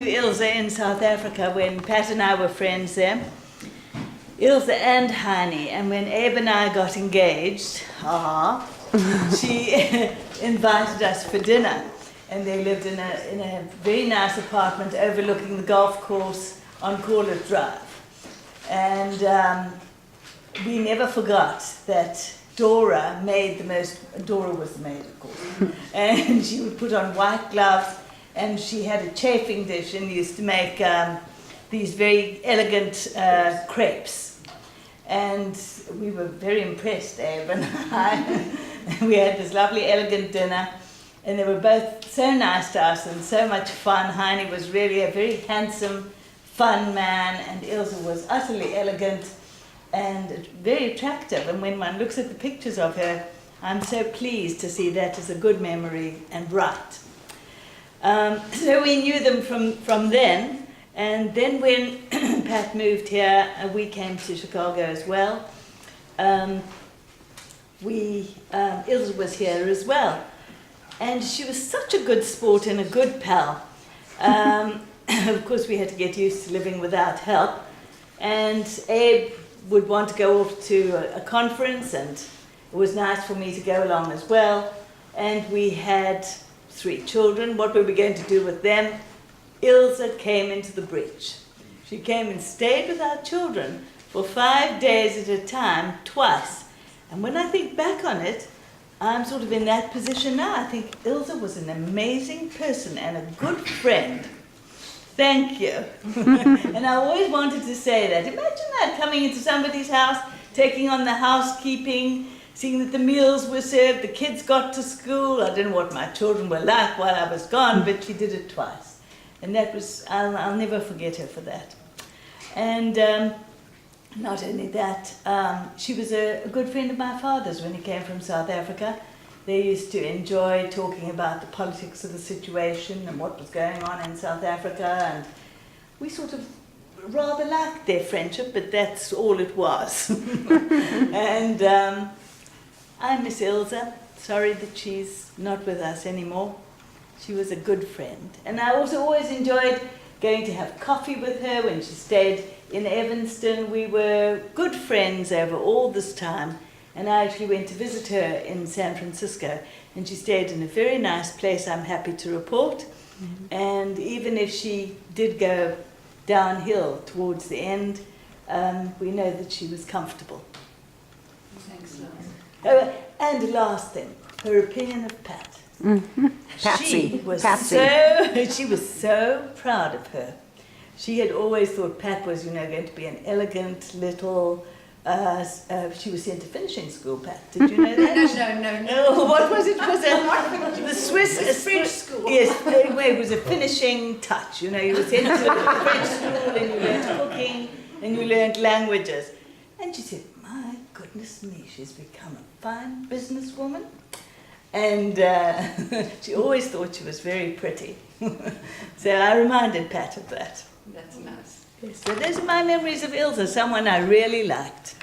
Ilse in South Africa when Pat and I were friends there. Ilse and Hani, and when Abe and I got engaged, she invited us for dinner, and they lived in a very nice apartment overlooking the golf course on Corlett Drive. And we never forgot that Dora was the maid, of course, and she would put on white gloves, and she had a chafing dish and used to make these very elegant crepes. And we were very impressed, Abe and I. We had this lovely, elegant dinner, and they were both so nice to us and so much fun. Heine was really a very handsome, fun man, and Ilse was utterly elegant and very attractive. And when one looks at the pictures of her, I'm so pleased to see that as a good memory and right. So we knew them from then, and then when Pat moved here, we came to Chicago as well. Ilse was here as well, and she was such a good sport and a good pal. Of course, we had to get used to living without help, and Abe would want to go off to a conference, and it was nice for me to go along as well. And we had 3 children. What were we going to do with them? Ilse came into the breach. She came and stayed with our children for 5 days at a time, twice. And when I think back on it, I'm sort of in that position now. I think Ilse was an amazing person and a good friend. Thank you. And I always wanted to say that. Imagine that, coming into somebody's house, taking on the housekeeping, seeing that the meals were served, the kids got to school. I don't know what my children were like while I was gone, but she did it twice. And that was, I'll never forget her for that. And not only that, she was a good friend of my father's when he came from South Africa. They used to enjoy talking about the politics of the situation and what was going on in South Africa, and we sort of rather liked their friendship, but that's all it was. And I miss Ilse. Sorry that she's not with us anymore. She was a good friend. And I also always enjoyed going to have coffee with her when she stayed in Evanston. We were good friends over all this time. And I actually went to visit her in San Francisco. And she stayed in a very nice place, I'm happy to report. Mm-hmm. And even if she did go downhill towards the end, we know that she was comfortable. Excellent. And last thing, her opinion of Pat. Mm-hmm. Patsy. She was so proud of her. She had always thought Pat was, going to be an elegant little. She was sent to finishing school, Pat. Did you know that? No. Oh, what was it? Was it the Swiss French school? Yes, anyway, it was a finishing touch. You were sent to a French school, and you learned cooking, and you learned languages. And she said, "My goodness me, she's become a fine businesswoman." And she always thought she was very pretty. So I reminded Pat of that. That's nice. Yes, so those are my memories of Ilse, someone I really liked.